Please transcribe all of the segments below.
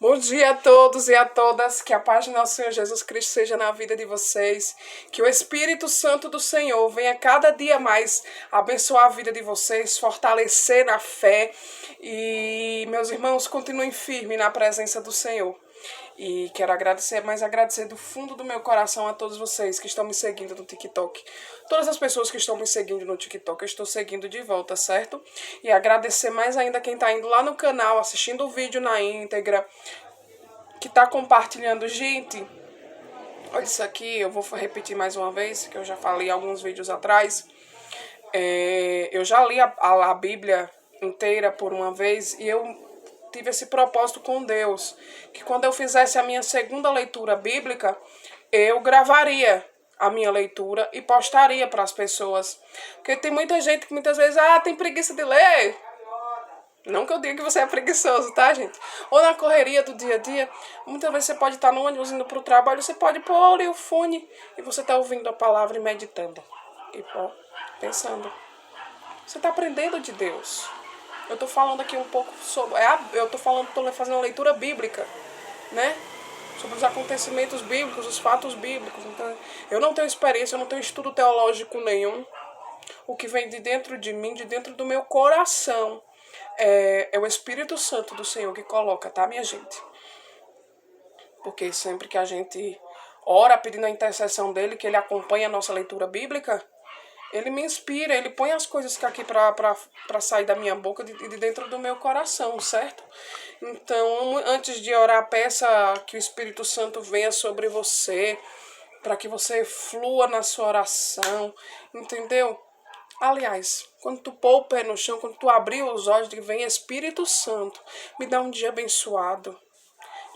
Bom dia a todos e a todas, que a paz de nosso Senhor Jesus Cristo seja na vida de vocês, que o Espírito Santo do Senhor venha cada dia mais abençoar a vida de vocês, fortalecer na fé e, meus irmãos, continuem firmes na presença do Senhor. E quero agradecer do fundo do meu coração a todos vocês que estão me seguindo no TikTok. Todas as pessoas que estão me seguindo no TikTok, eu estou seguindo de volta, certo? E agradecer mais ainda quem está indo lá no canal, assistindo o vídeo na íntegra, que está compartilhando. Gente, olha isso aqui, eu vou repetir mais uma vez, que eu já falei alguns vídeos atrás. Eu já li a Bíblia inteira por uma vez e eu tive esse propósito com Deus, que quando eu fizesse a minha segunda leitura bíblica, eu gravaria a minha leitura e postaria para as pessoas. Porque tem muita gente que muitas vezes, tem preguiça de ler. Não que eu diga que você é preguiçoso, tá, gente? Ou na correria do dia a dia, muitas vezes você pode estar no ônibus indo para o trabalho, você pode pôr ali o fone e você tá ouvindo a palavra e meditando. E pensando. Você está aprendendo de Deus. Eu tô falando aqui um pouco sobre... tô fazendo uma leitura bíblica, né? Sobre os acontecimentos bíblicos, os fatos bíblicos. Então, eu não tenho experiência, eu não tenho estudo teológico nenhum. O que vem de dentro de mim, de dentro do meu coração, é o Espírito Santo do Senhor que coloca, tá, minha gente? Porque sempre que a gente ora pedindo a intercessão dele, que ele acompanha a nossa leitura bíblica, ele me inspira, ele põe as coisas aqui para sair da minha boca e de dentro do meu coração, certo? Então, antes de orar, peça que o Espírito Santo venha sobre você, para que você flua na sua oração, entendeu? Aliás, quando tu pôr o pé no chão, quando tu abrir os olhos, vem Espírito Santo, me dá um dia abençoado.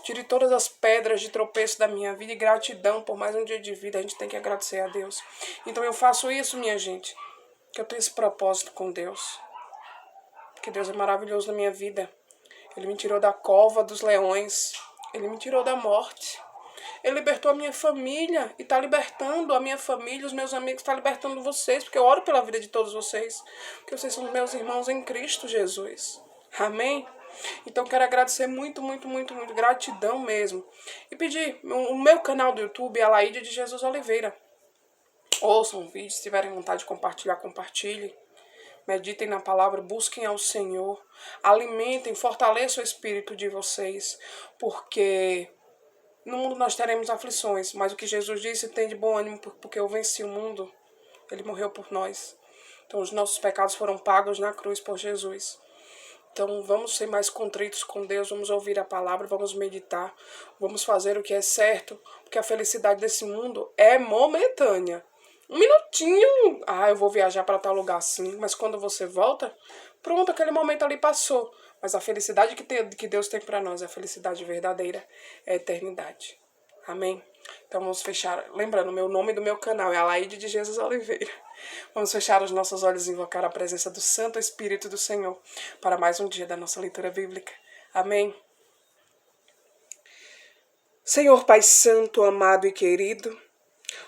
Tire todas as pedras de tropeço da minha vida e gratidão por mais um dia de vida. A gente tem que agradecer a Deus. Então eu faço isso, minha gente, que eu tenho esse propósito com Deus. Que Deus é maravilhoso na minha vida. Ele me tirou da cova dos leões. Ele me tirou da morte. Ele libertou a minha família e está libertando a minha família, os meus amigos, está libertando vocês, porque eu oro pela vida de todos vocês, porque vocês são meus irmãos em Cristo Jesus. Amém? Então quero agradecer muito, gratidão mesmo. E pedir, o meu canal do YouTube é Alaide de Jesus Oliveira. Ouçam o vídeo, se tiverem vontade de compartilhar, compartilhe. Meditem na palavra, busquem ao Senhor. Alimentem, fortaleçam o espírito de vocês. Porque no mundo nós teremos aflições, mas o que Jesus disse, tem de bom ânimo, porque eu venci o mundo. Ele morreu por nós. Então os nossos pecados foram pagos na cruz por Jesus. Então vamos ser mais contritos com Deus, vamos ouvir a palavra, vamos meditar, vamos fazer o que é certo, porque a felicidade desse mundo é momentânea. Um minutinho, eu vou viajar para tal lugar sim, mas quando você volta, pronto, aquele momento ali passou. Mas a felicidade que Deus tem para nós, a felicidade verdadeira, é a eternidade. Amém? Então vamos fechar, lembrando, meu nome do meu canal é Alaide de Jesus Oliveira. Vamos fechar os nossos olhos e invocar a presença do Santo Espírito do Senhor para mais um dia da nossa leitura bíblica. Amém? Senhor Pai Santo, amado e querido,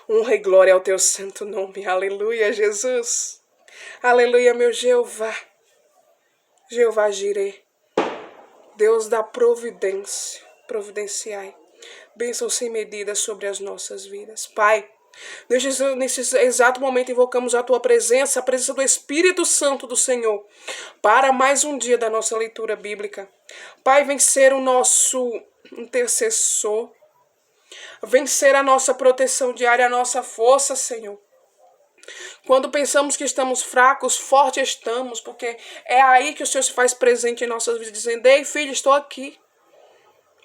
honra e glória ao teu santo nome. Aleluia, Jesus. Aleluia, meu Jeová. Jeová Jireh. Deus da providência. Providenciai. Bênção sem medida sobre as nossas vidas. Pai, nesse exato momento invocamos a tua presença, a presença do Espírito Santo do Senhor, para mais um dia da nossa leitura bíblica. Pai, vem ser o nosso intercessor, vem ser a nossa proteção diária, a nossa força, Senhor. Quando pensamos que estamos fracos, fortes estamos, porque é aí que o Senhor se faz presente em nossas vidas, dizendo: ei, filho, estou aqui.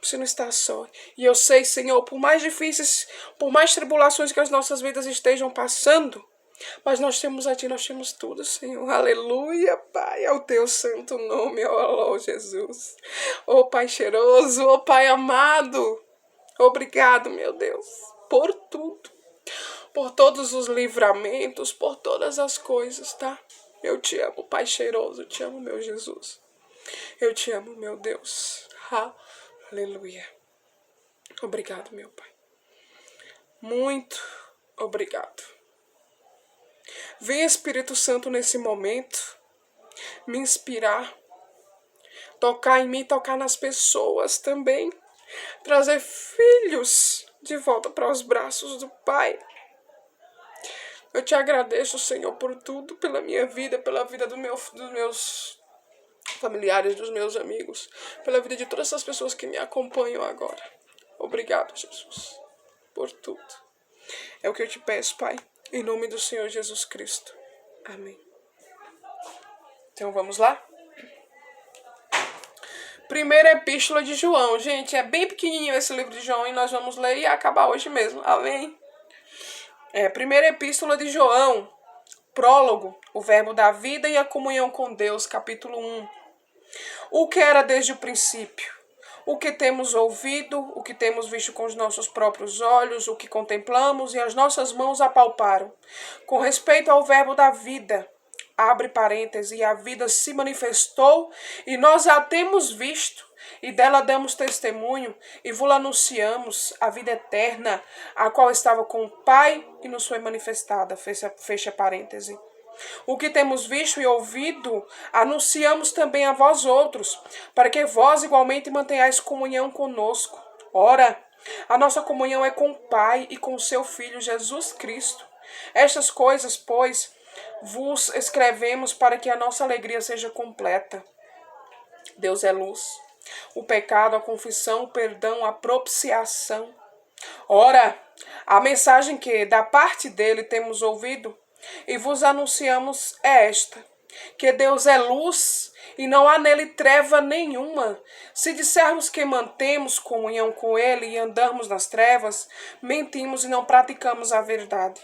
Você não está só. E eu sei, Senhor, por mais difíceis, por mais tribulações que as nossas vidas estejam passando, mas nós temos a Ti, nós temos tudo, Senhor. Aleluia, Pai, ao Teu santo nome, ó Jesus. Ó Pai cheiroso, ó Pai amado. Obrigado, meu Deus, por tudo. Por todos os livramentos, por todas as coisas, tá? Eu te amo, Pai cheiroso, eu te amo, meu Jesus. Eu te amo, meu Deus. Aleluia. Obrigado, meu Pai. Muito obrigado. Vem, Espírito Santo, nesse momento, me inspirar tocar em mim, tocar nas pessoas também. Trazer filhos de volta para os braços do Pai. Eu te agradeço, Senhor, por tudo, pela minha vida, pela vida dos meus familiares, dos meus amigos, pela vida de todas essas pessoas que me acompanham agora. Obrigado, Jesus, por tudo. É o que eu te peço, Pai, em nome do Senhor Jesus Cristo. Amém. Então vamos lá? Primeira epístola de João. Gente, é bem pequenininho esse livro de João e nós vamos ler e acabar hoje mesmo. Amém? Primeira epístola de João. Prólogo. O verbo da vida e a comunhão com Deus. Capítulo 1. O que era desde o princípio. O que temos ouvido, o que temos visto com os nossos próprios olhos, o que contemplamos e as nossas mãos apalparam. Com respeito ao verbo da vida, abre parênteses, e a vida se manifestou e nós a temos visto e dela damos testemunho e vos anunciamos a vida eterna, a qual estava com o Pai e nos foi manifestada. Fecha parêntese. O que temos visto e ouvido, anunciamos também a vós outros, para que vós igualmente mantenhais comunhão conosco. Ora, a nossa comunhão é com o Pai e com o seu Filho Jesus Cristo. Estas coisas, pois, vos escrevemos para que a nossa alegria seja completa. Deus é luz. O pecado, a confissão, o perdão, a propiciação. Ora, a mensagem que da parte dele temos ouvido e vos anunciamos é esta: que Deus é luz e não há nele treva nenhuma. Se dissermos que mantemos comunhão com ele e andamos nas trevas, mentimos e não praticamos a verdade.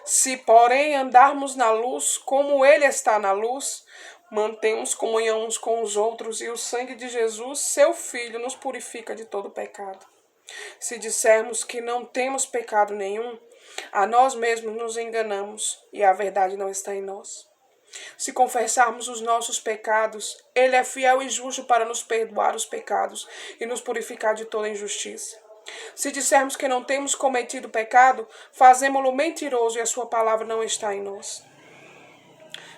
Se, porém, andarmos na luz, como ele está na luz, mantemos comunhão uns com os outros e o sangue de Jesus, seu Filho, nos purifica de todo pecado. Se dissermos que não temos pecado nenhum, a nós mesmos nos enganamos e a verdade não está em nós. Se confessarmos os nossos pecados, ele é fiel e justo para nos perdoar os pecados e nos purificar de toda injustiça. Se dissermos que não temos cometido pecado, fazemo-lo mentiroso e a sua palavra não está em nós.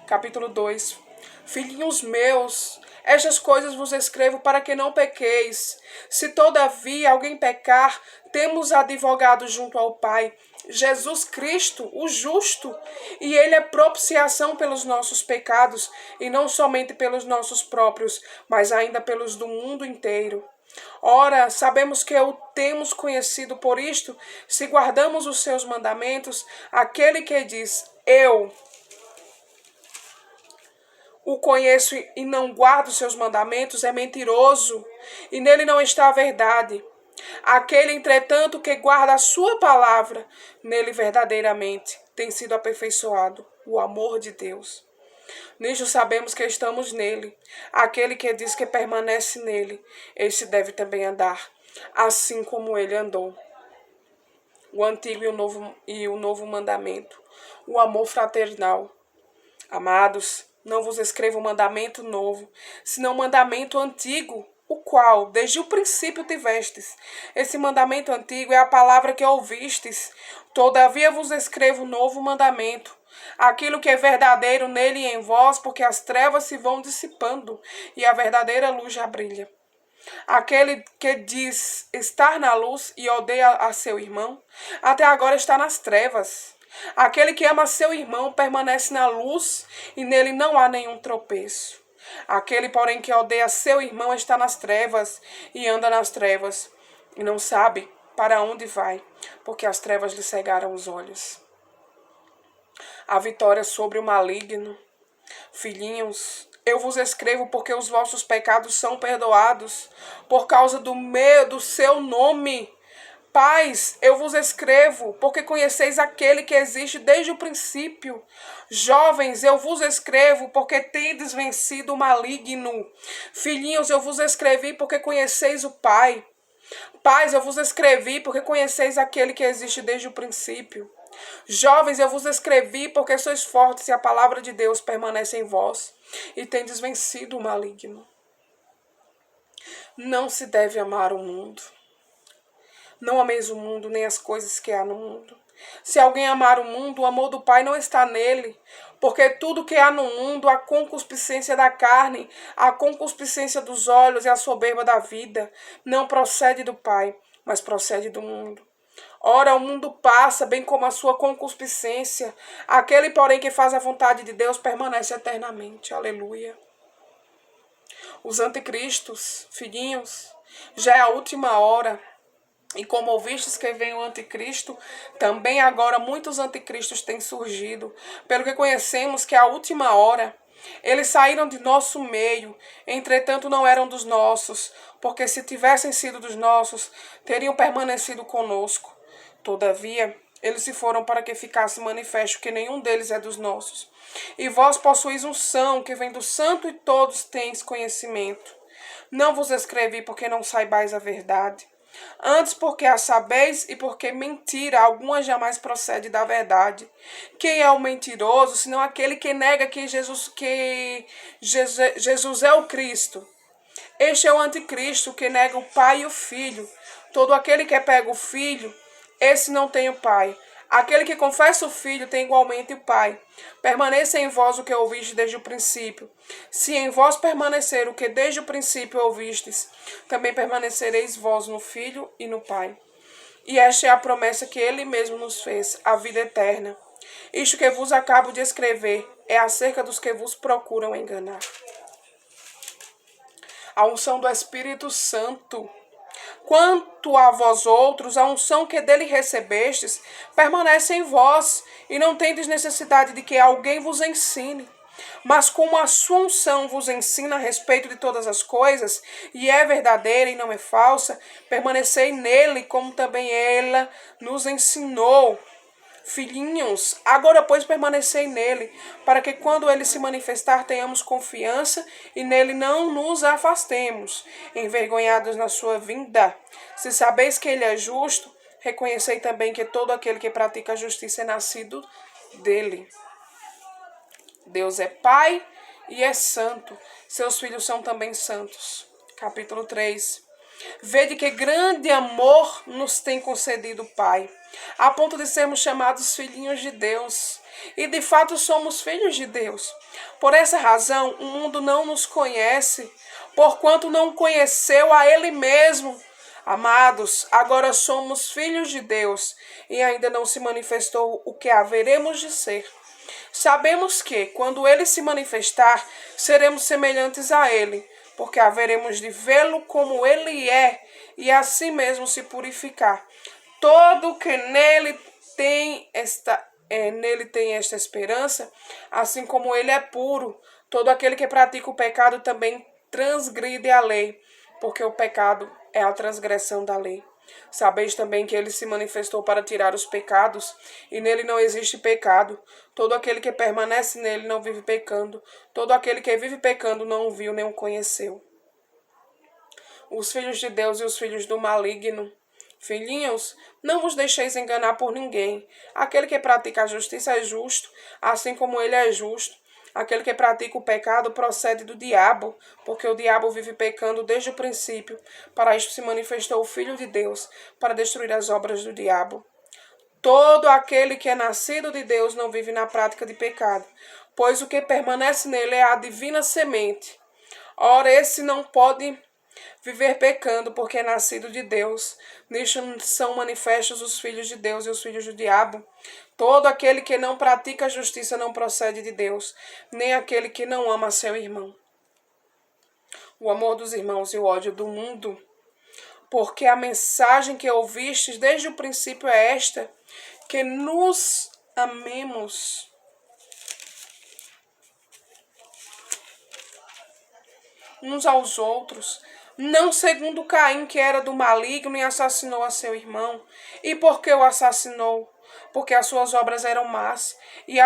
Capítulo 2. Filhinhos meus, estas coisas vos escrevo para que não pequeis. Se todavia alguém pecar, temos advogado junto ao Pai, Jesus Cristo, o justo, e ele é propiciação pelos nossos pecados, e não somente pelos nossos próprios, mas ainda pelos do mundo inteiro. Ora, sabemos que o temos conhecido por isto, se guardamos os seus mandamentos. Aquele que diz, eu o conheço e não guardo os seus mandamentos, é mentiroso, e nele não está a verdade. Aquele, entretanto, que guarda a sua palavra, nele verdadeiramente tem sido aperfeiçoado o amor de Deus. Nisto sabemos que estamos nele. Aquele que diz que permanece nele, este deve também andar, assim como ele andou. O antigo e o novo mandamento, o amor fraternal. Amados, não vos escrevo mandamento novo, senão mandamento antigo, o qual desde o princípio tivestes. Esse mandamento antigo é a palavra que ouvistes. Todavia vos escrevo novo mandamento, aquilo que é verdadeiro nele e em vós, porque as trevas se vão dissipando e a verdadeira luz já brilha. Aquele que diz estar na luz e odeia a seu irmão, até agora está nas trevas. Aquele que ama seu irmão permanece na luz e nele não há nenhum tropeço. Aquele, porém, que odeia seu irmão está nas trevas e anda nas trevas e não sabe para onde vai, porque as trevas lhe cegaram os olhos. A vitória sobre o maligno. Filhinhos, eu vos escrevo porque os vossos pecados são perdoados por causa do seu nome. Pais, eu vos escrevo, porque conheceis aquele que existe desde o princípio. Jovens, eu vos escrevo, porque tendes vencido o maligno. Filhinhos, eu vos escrevi, porque conheceis o Pai. Pais, eu vos escrevi, porque conheceis aquele que existe desde o princípio. Jovens, eu vos escrevi, porque sois fortes e a palavra de Deus permanece em vós, e tendes vencido o maligno. Não se deve amar o mundo, Não ameis o mundo, nem as coisas que há no mundo. Se alguém amar o mundo, o amor do Pai não está nele. Porque tudo que há no mundo, a concupiscência da carne, a concupiscência dos olhos e a soberba da vida, não procede do Pai, mas procede do mundo. Ora, o mundo passa, bem como a sua concupiscência. Aquele, porém, que faz a vontade de Deus permanece eternamente. Aleluia. Os anticristos, filhinhos, já é a última hora. E como ouvistes que vem o anticristo, também agora muitos anticristos têm surgido, pelo que conhecemos que é a última hora. Eles saíram de nosso meio, entretanto não eram dos nossos, porque se tivessem sido dos nossos, teriam permanecido conosco. Todavia, eles se foram para que ficasse manifesto que nenhum deles é dos nossos. E vós possuís unção que vem do santo e todos tens conhecimento. Não vos escrevi porque não saibais a verdade. Antes porque a sabeis e porque mentira alguma jamais procede da verdade. Quem é o mentiroso, senão aquele que nega que Jesus é o Cristo? Este é o anticristo que nega o Pai e o Filho. Todo aquele que pega o Filho, esse não tem o Pai. Aquele que confessa o Filho tem igualmente o Pai. Permaneça em vós o que ouviste desde o princípio. Se em vós permanecer o que desde o princípio ouvistes, também permanecereis vós no Filho e no Pai. E esta é a promessa que ele mesmo nos fez, a vida eterna. Isto que vos acabo de escrever é acerca dos que vos procuram enganar. A unção do Espírito Santo. Quanto a vós outros, a unção que dele recebestes permanece em vós, e não tendes necessidade de que alguém vos ensine. Mas como a sua unção vos ensina a respeito de todas as coisas, e é verdadeira e não é falsa, permanecei nele, como também ela nos ensinou. Filhinhos, agora pois permanecei nele, para que quando ele se manifestar tenhamos confiança e nele não nos afastemos, envergonhados na sua vinda. Se sabeis que ele é justo, reconhecei também que todo aquele que pratica a justiça é nascido dele. Deus é Pai e é santo, seus filhos são também santos. Capítulo 3. Vede que grande amor nos tem concedido o Pai, a ponto de sermos chamados filhinhos de Deus. E de fato somos filhos de Deus. Por essa razão, o mundo não nos conhece, porquanto não conheceu a Ele mesmo. Amados, agora somos filhos de Deus, e ainda não se manifestou o que haveremos de ser. Sabemos que, quando Ele se manifestar, seremos semelhantes a Ele, porque haveremos de vê-lo como ele é, e assim mesmo se purificar. Todo que nele tem esta esperança, assim como ele é puro, todo aquele que pratica o pecado também transgride a lei, porque o pecado é a transgressão da lei. Sabeis também que ele se manifestou para tirar os pecados, e nele não existe pecado. Todo aquele que permanece nele não vive pecando. Todo aquele que vive pecando não o viu nem o conheceu. Os filhos de Deus e os filhos do maligno. Filhinhos, não vos deixeis enganar por ninguém. Aquele que pratica a justiça é justo, assim como ele é justo. Aquele que pratica o pecado procede do diabo, porque o diabo vive pecando desde o princípio. Para isto se manifestou o Filho de Deus, para destruir as obras do diabo. Todo aquele que é nascido de Deus não vive na prática de pecado, pois o que permanece nele é a divina semente. Ora, esse não pode viver pecando, porque é nascido de Deus. Nisto são manifestos os filhos de Deus e os filhos do diabo. Todo aquele que não pratica a justiça não procede de Deus, nem aquele que não ama seu irmão. O amor dos irmãos e o ódio do mundo. Porque a mensagem que ouvistes desde o princípio é esta, que nos amemos uns aos outros, não segundo Caim, que era do maligno e assassinou a seu irmão. E por que o assassinou? Porque as suas obras eram más, e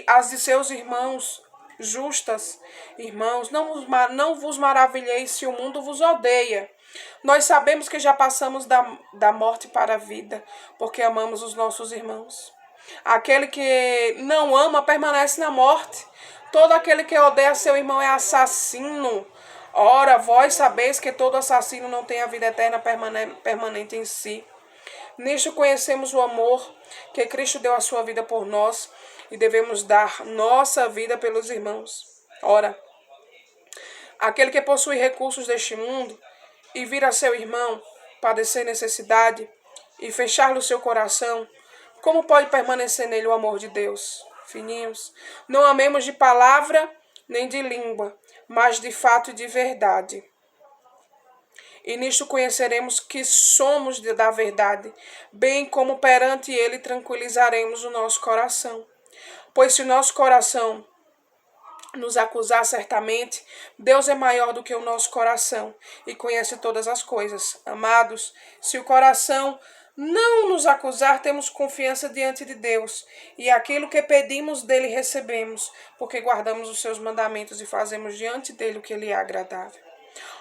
as de seus irmãos justas. Irmãos, não vos maravilheis se o mundo vos odeia. Nós sabemos que já passamos da morte para a vida, porque amamos os nossos irmãos. Aquele que não ama permanece na morte. Todo aquele que odeia seu irmão é assassino. Ora, vós sabeis que todo assassino não tem a vida eterna permanente em si. Nisto conhecemos o amor que Cristo deu a sua vida por nós e devemos dar nossa vida pelos irmãos. Ora, aquele que possui recursos deste mundo e vir a seu irmão padecer necessidade e fechar-lhe o seu coração, como pode permanecer nele o amor de Deus? Filhinhos, não amemos de palavra nem de língua, mas de fato e de verdade. E nisto conheceremos que somos da verdade, bem como perante ele tranquilizaremos o nosso coração. Pois se o nosso coração nos acusar, certamente, Deus é maior do que o nosso coração e conhece todas as coisas. Amados, se o coração não nos acusar, temos confiança diante de Deus, e aquilo que pedimos dele recebemos, porque guardamos os seus mandamentos e fazemos diante dele o que lhe é agradável.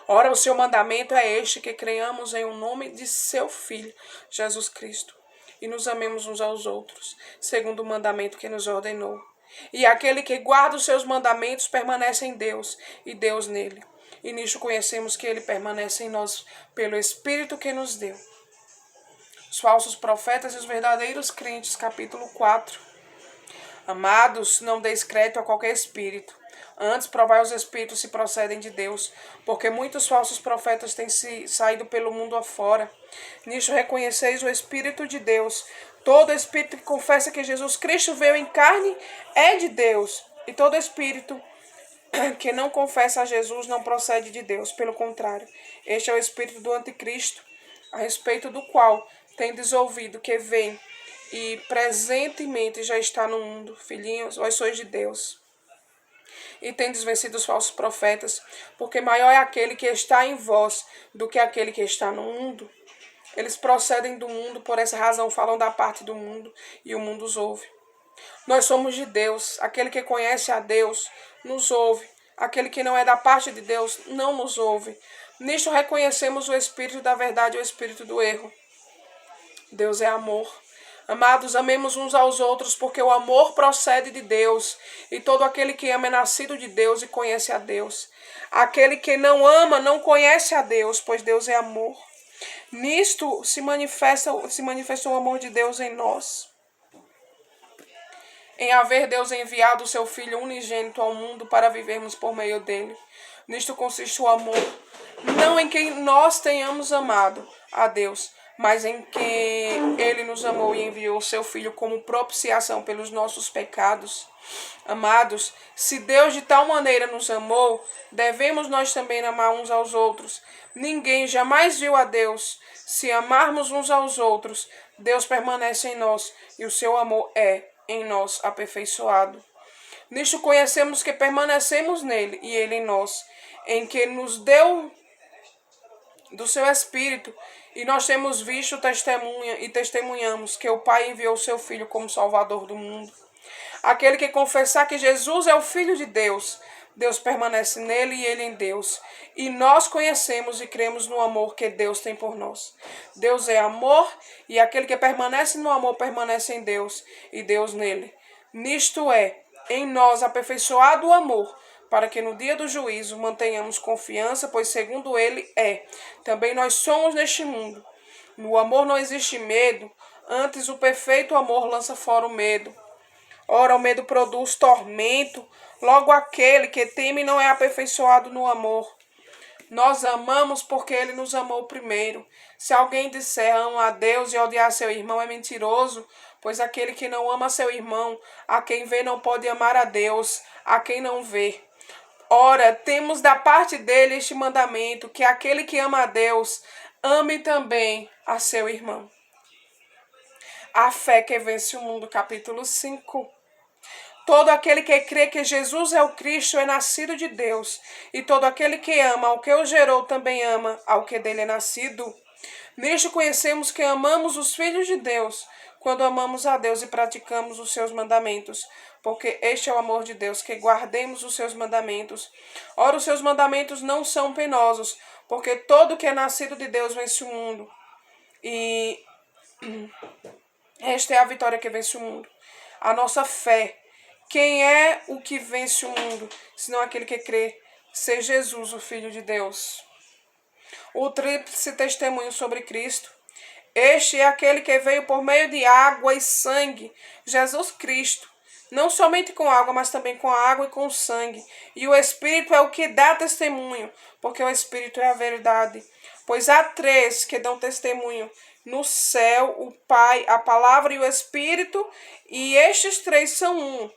Ora, o seu mandamento é este, que creiamos em o nome de seu Filho, Jesus Cristo, e nos amemos uns aos outros, segundo o mandamento que nos ordenou. E aquele que guarda os seus mandamentos permanece em Deus, e Deus nele. E nisto conhecemos que ele permanece em nós pelo Espírito que nos deu. Os falsos profetas e os verdadeiros crentes, capítulo 4. Amados, não deis crédito a qualquer espírito. Antes, provai os espíritos se procedem de Deus, porque muitos falsos profetas têm saído pelo mundo afora. Nisto reconheceis o Espírito de Deus. Todo espírito que confessa que Jesus Cristo veio em carne é de Deus. E todo espírito que não confessa a Jesus não procede de Deus. Pelo contrário, este é o espírito do anticristo, a respeito do qual tendes ouvido que vem e presentemente já está no mundo. Filhinhos, vós sois de Deus, e tendes vencido os falsos profetas, porque maior é aquele que está em vós do que aquele que está no mundo. Eles procedem do mundo, por essa razão falam da parte do mundo, e o mundo os ouve. Nós somos de Deus. Aquele que conhece a Deus nos ouve. Aquele que não é da parte de Deus não nos ouve. Nisto reconhecemos o espírito da verdade e o espírito do erro. Deus é amor. Amados, amemos uns aos outros, porque o amor procede de Deus, e todo aquele que ama é nascido de Deus e conhece a Deus. Aquele que não ama não conhece a Deus, pois Deus é amor. Nisto se manifestou o amor de Deus em nós, em haver Deus enviado o seu Filho unigênito ao mundo para vivermos por meio dele. Nisto consiste o amor, não em quem nós tenhamos amado a Deus, mas em que ele nos amou e enviou o seu Filho como propiciação pelos nossos pecados. Amados, se Deus de tal maneira nos amou, devemos nós também amar uns aos outros. Ninguém jamais viu a Deus. Se amarmos uns aos outros, Deus permanece em nós e o seu amor é em nós aperfeiçoado. Nisto conhecemos que permanecemos nele e ele em nós, em que nos deu do seu Espírito, e nós temos visto testemunhamos que o Pai enviou o seu Filho como Salvador do mundo. Aquele que confessar que Jesus é o Filho de Deus, Deus permanece nele e ele em Deus. E nós conhecemos e cremos no amor que Deus tem por nós. Deus é amor, e aquele que permanece no amor permanece em Deus e Deus nele. Nisto é, em nós aperfeiçoado o amor, para que no dia do juízo mantenhamos confiança, pois segundo ele é. Também nós somos neste mundo. No amor não existe medo, antes o perfeito amor lança fora o medo. Ora, o medo produz tormento, logo aquele que teme não é aperfeiçoado no amor. Nós amamos porque ele nos amou primeiro. Se alguém disser ama a Deus e odiar seu irmão é mentiroso, pois aquele que não ama seu irmão, a quem vê não pode amar a Deus, a quem não vê. Ora, temos da parte dele este mandamento, que aquele que ama a Deus, ame também a seu irmão. A fé que vence o mundo, capítulo 5. Todo aquele que crê que Jesus é o Cristo é nascido de Deus, e todo aquele que ama ao que o gerou também ama ao que dele é nascido. Nisto conhecemos que amamos os filhos de Deus, quando amamos a Deus e praticamos os seus mandamentos, porque este é o amor de Deus, que guardemos os seus mandamentos. Ora, os seus mandamentos não são penosos, porque todo que é nascido de Deus vence o mundo. E esta é a vitória que vence o mundo, a nossa fé. Quem é o que vence o mundo, senão aquele que crê ser Jesus, o Filho de Deus? O tríplice testemunho sobre Cristo. Este é aquele que veio por meio de água e sangue, Jesus Cristo. Não somente com água, mas também com a água e com o sangue. E o Espírito é o que dá testemunho, porque o Espírito é a verdade. Pois há três que dão testemunho no céu: o Pai, a Palavra e o Espírito, e estes três são um.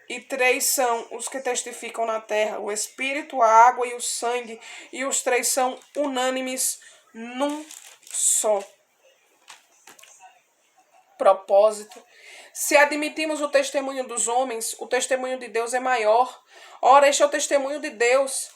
E três são os que testificam na terra: o Espírito, a água e o sangue. E os três são unânimes num só propósito. Se admitimos o testemunho dos homens, o testemunho de Deus é maior. Ora, este é o testemunho de Deus,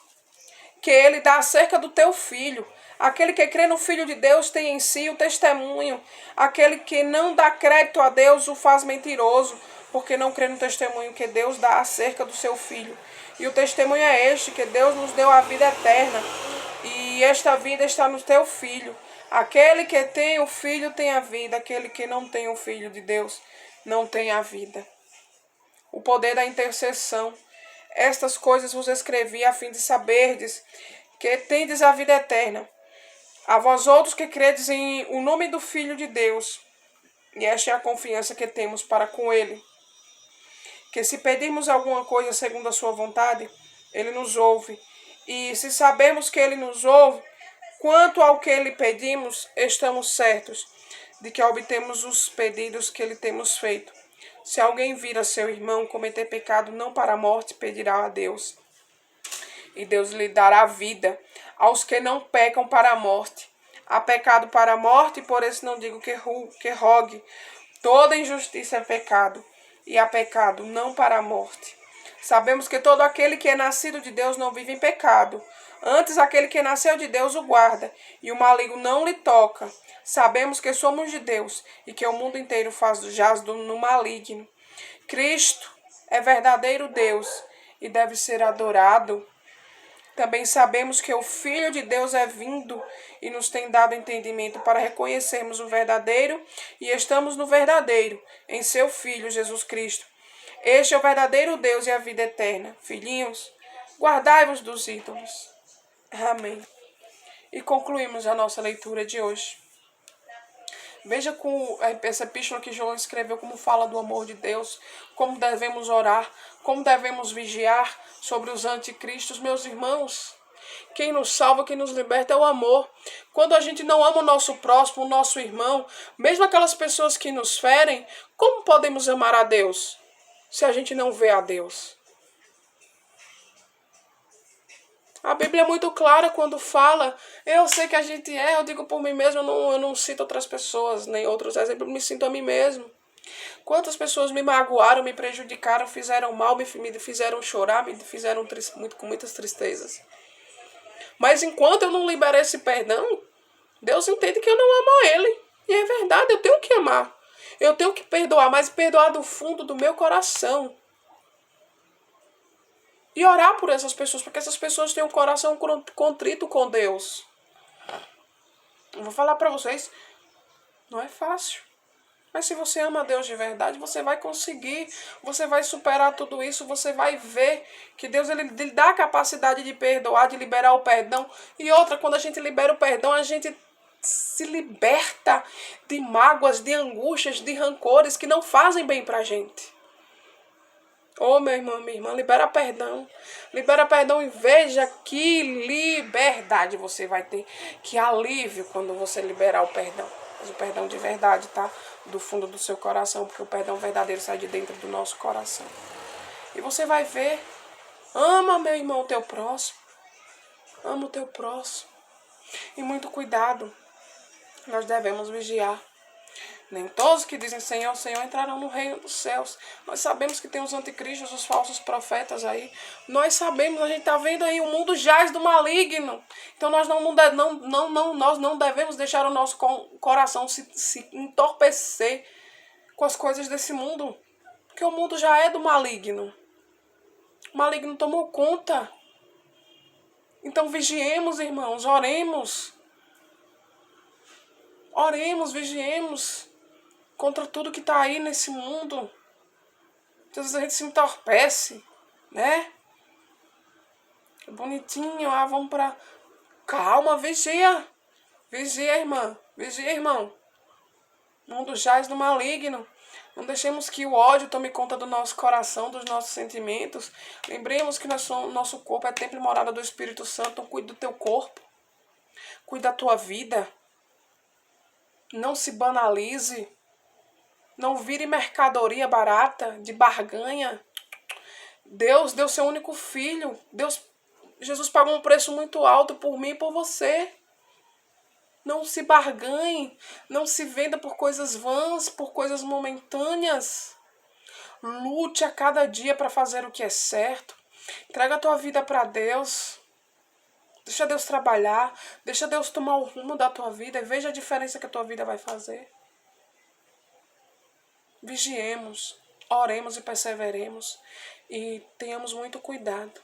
que ele dá acerca do teu filho. Aquele que crê no Filho de Deus tem em si o testemunho. Aquele que não dá crédito a Deus o faz mentiroso, porque não crê no testemunho que Deus dá acerca do seu Filho. E o testemunho é este, que Deus nos deu a vida eterna, e esta vida está no teu Filho. Aquele que tem o Filho tem a vida, aquele que não tem o Filho de Deus não tem a vida. O poder da intercessão. Estas coisas vos escrevi a fim de saberdes que tendes a vida eterna, a vós outros que credes em o nome do Filho de Deus. E esta é a confiança que temos para com ele, que se pedirmos alguma coisa segundo a sua vontade, ele nos ouve. E se sabemos que ele nos ouve, quanto ao que lhe pedimos, estamos certos de que obtemos os pedidos que lhe temos feito. Se alguém vir a seu irmão cometer pecado não para a morte, pedirá a Deus, e Deus lhe dará vida aos que não pecam para a morte. Há pecado para a morte, por isso não digo que rogue. Toda injustiça é pecado, e há pecado não para a morte. Sabemos que todo aquele que é nascido de Deus não vive em pecado. Antes, aquele que nasceu de Deus o guarda, e o maligno não lhe toca. Sabemos que somos de Deus, e que o mundo inteiro jaz no maligno. Cristo é verdadeiro Deus, e deve ser adorado. Também sabemos que o Filho de Deus é vindo, e nos tem dado entendimento para reconhecermos o verdadeiro, e estamos no verdadeiro, em seu Filho, Jesus Cristo. Este é o verdadeiro Deus e a vida eterna. Filhinhos, guardai-vos dos ídolos. Amém. E concluímos a nossa leitura de hoje. Veja com essa epístola que João escreveu, como fala do amor de Deus, como devemos orar, como devemos vigiar sobre os anticristos. Meus irmãos, quem nos salva, quem nos liberta é o amor. Quando a gente não ama o nosso próximo, o nosso irmão, mesmo aquelas pessoas que nos ferem, como podemos amar a Deus se a gente não vê a Deus? A Bíblia é muito clara quando fala, eu sei que a gente eu digo por mim mesmo, eu não cito outras pessoas, nem outros exemplos, me sinto a mim mesmo. Quantas pessoas me magoaram, me prejudicaram, fizeram mal, me fizeram chorar, me fizeram com muitas tristezas. Mas enquanto eu não libero esse perdão, Deus entende que eu não amo a Ele. E é verdade, eu tenho que amar. Eu tenho que perdoar, mas perdoar do fundo do meu coração. E orar por essas pessoas, porque essas pessoas têm um coração contrito com Deus. Eu vou falar para vocês, não é fácil. Mas se você ama a Deus de verdade, você vai conseguir, você vai superar tudo isso, você vai ver que Deus ele dá a capacidade de perdoar, de liberar o perdão. E outra, quando a gente libera o perdão, a gente se liberta de mágoas, de angústias, de rancores que não fazem bem pra gente. Ô, meu irmão, minha irmã, libera perdão. Libera perdão e veja que liberdade você vai ter. Que alívio quando você liberar o perdão. Mas o perdão de verdade, tá? Do fundo do seu coração, porque o perdão verdadeiro sai de dentro do nosso coração. E você vai ver. Ama, meu irmão, o teu próximo. Ama o teu próximo. E muito cuidado. Nós devemos vigiar. Nem todos que dizem Senhor, Senhor entrarão no reino dos céus. Nós sabemos que tem os anticristos, os falsos profetas aí. Nós sabemos, a gente está vendo aí, o mundo jaz do maligno. Então nós nós não devemos deixar o nosso coração se entorpecer com as coisas desse mundo. Porque o mundo já é do maligno. O maligno tomou conta. Então vigiemos, irmãos, oremos. Oremos, vigiemos contra tudo que está aí nesse mundo. Às vezes a gente se entorpece, né? Bonitinho, vamos pra... Calma, vigia. Vigia, irmã. Vigia, irmão. O mundo jaz no maligno. Não deixemos que o ódio tome conta do nosso coração, dos nossos sentimentos. Lembremos que nosso corpo é templo e morada do Espírito Santo. Então cuide do teu corpo. Cuide da tua vida. Não se banalize. Não vire mercadoria barata, de barganha. Deus deu seu único filho. Jesus pagou um preço muito alto por mim e por você. Não se barganhe, não se venda por coisas vãs, por coisas momentâneas. Lute a cada dia para fazer o que é certo. Entrega a tua vida para Deus. Deixa Deus trabalhar. Deixa Deus tomar o rumo da tua vida. E veja a diferença que a tua vida vai fazer. Vigiemos, oremos e perseveremos. E tenhamos muito cuidado.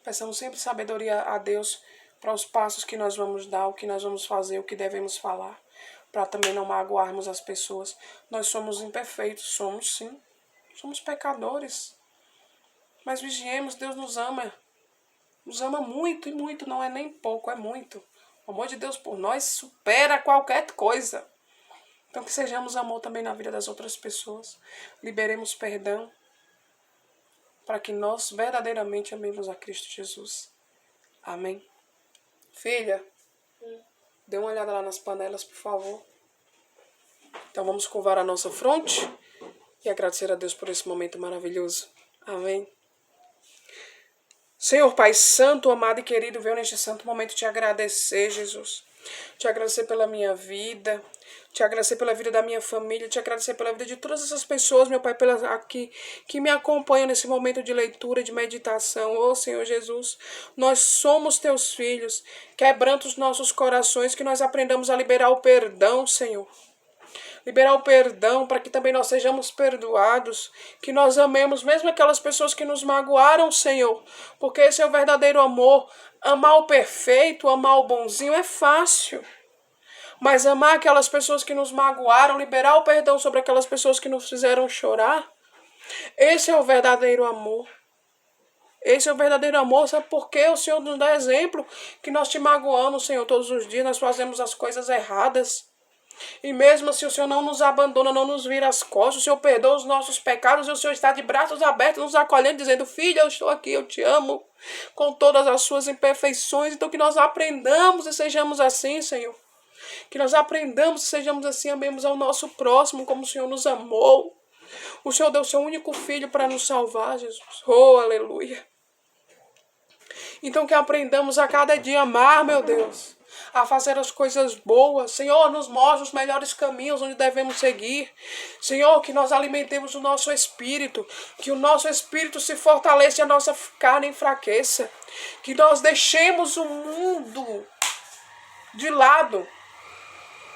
Peçamos sempre sabedoria a Deus para os passos que nós vamos dar, o que nós vamos fazer, o que devemos falar, para também não magoarmos as pessoas. Nós somos imperfeitos, somos sim, somos pecadores. Mas vigiemos, Deus nos ama muito e muito, não é nem pouco, é muito. O amor de Deus por nós supera qualquer coisa. Então que sejamos amor também na vida das outras pessoas, liberemos perdão, para que nós verdadeiramente amemos a Cristo Jesus. Amém. Filha, dê uma olhada lá nas panelas, por favor. Então vamos curvar a nossa fronte e agradecer a Deus por esse momento maravilhoso. Amém. Senhor Pai Santo, amado e querido, venho neste santo momento te agradecer, Jesus. Te agradecer pela minha vida, te agradecer pela vida da minha família, te agradecer pela vida de todas essas pessoas, meu Pai, aqui que me acompanham nesse momento de leitura, de meditação. Ô Senhor Jesus, nós somos teus filhos, quebranta os nossos corações, que nós aprendamos a liberar o perdão, Senhor. Liberar o perdão para que também nós sejamos perdoados, que nós amemos mesmo aquelas pessoas que nos magoaram, Senhor, porque esse é o verdadeiro amor. Amar o perfeito, amar o bonzinho é fácil, mas amar aquelas pessoas que nos magoaram, liberar o perdão sobre aquelas pessoas que nos fizeram chorar, esse é o verdadeiro amor. Esse é o verdadeiro amor, sabe por quê? O Senhor nos dá exemplo que nós te magoamos, Senhor, todos os dias, nós fazemos as coisas erradas. E mesmo assim o Senhor não nos abandona, não nos vira as costas, o Senhor perdoa os nossos pecados e o Senhor está de braços abertos, nos acolhendo, dizendo: filha, eu estou aqui, eu te amo, com todas as suas imperfeições. Então que nós aprendamos e sejamos assim, Senhor. Que nós aprendamos e sejamos assim, amemos ao nosso próximo como o Senhor nos amou. O Senhor deu seu único filho para nos salvar, Jesus. Oh, aleluia. Então que aprendamos a cada dia a amar, meu Deus, a fazer as coisas boas. Senhor, nos mostra os melhores caminhos onde devemos seguir. Senhor, que nós alimentemos o nosso espírito, que o nosso espírito se fortaleça e a nossa carne enfraqueça. Que nós deixemos o mundo de lado,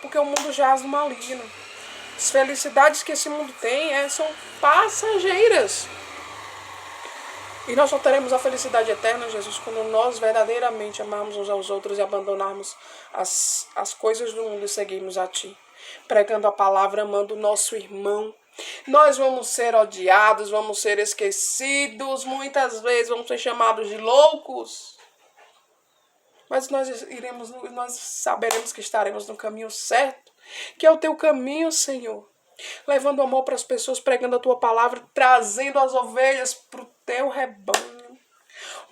porque o mundo jaz no maligno. As felicidades que esse mundo tem são passageiras. E nós só teremos a felicidade eterna, Jesus, quando nós verdadeiramente amarmos uns aos outros e abandonarmos as coisas do mundo e seguirmos a Ti. Pregando a palavra, amando o nosso irmão. Nós vamos ser odiados, vamos ser esquecidos, muitas vezes vamos ser chamados de loucos. Mas nós saberemos que estaremos no caminho certo, que é o Teu caminho, Senhor. Levando amor para as pessoas, pregando a Tua palavra, trazendo as ovelhas para o Teu rebanho.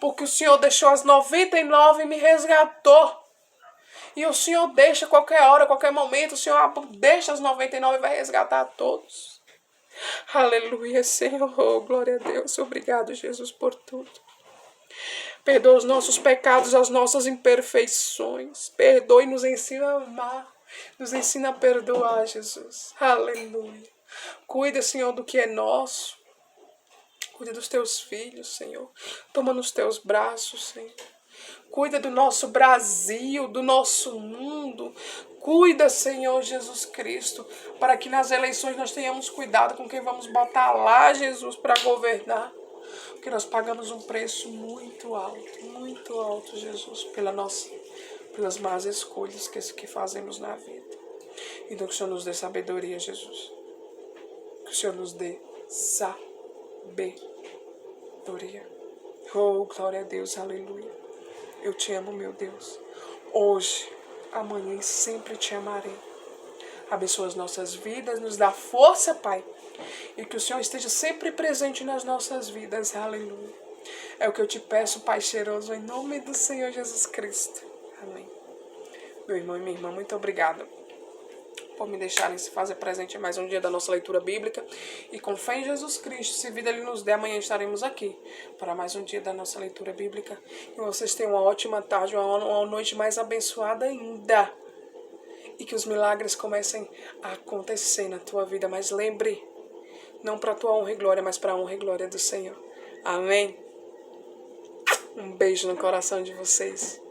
Porque o Senhor deixou as 99 e me resgatou. E o Senhor deixa qualquer hora, qualquer momento, o Senhor deixa as 99 e vai resgatar a todos. Aleluia, Senhor. Oh, glória a Deus. Obrigado, Jesus, por tudo. Perdoa os nossos pecados, as nossas imperfeições. Perdoa e nos ensina a amar. Nos ensina a perdoar, Jesus. Aleluia. Cuida, Senhor, do que é nosso. Cuida dos teus filhos, Senhor. Toma nos teus braços, Senhor. Cuida do nosso Brasil, do nosso mundo. Cuida, Senhor Jesus Cristo, para que nas eleições nós tenhamos cuidado com quem vamos botar lá, Jesus, para governar. Porque nós pagamos um preço muito alto, Jesus, pelas más escolhas que fazemos na vida. Então que o Senhor nos dê sabedoria, Jesus. Que o Senhor nos dê sabedoria. Oh, glória a Deus, aleluia. Eu te amo, meu Deus. Hoje amanhã e sempre te amarei. Abençoa as nossas vidas, nos dá força, Pai. E que o Senhor esteja sempre presente nas nossas vidas. Aleluia. É o que eu te peço, Pai cheiroso, em nome do Senhor Jesus Cristo. Amém. Meu irmão e minha irmã, muito obrigada por me deixarem se fazer presente em mais um dia da nossa leitura bíblica. E com fé em Jesus Cristo, se vida Ele nos der, amanhã estaremos aqui para mais um dia da nossa leitura bíblica. E vocês tenham uma ótima tarde, uma noite mais abençoada ainda. E que os milagres comecem a acontecer na tua vida. Mas lembre, não para a tua honra e glória, mas para a honra e glória do Senhor. Amém? Um beijo no coração de vocês.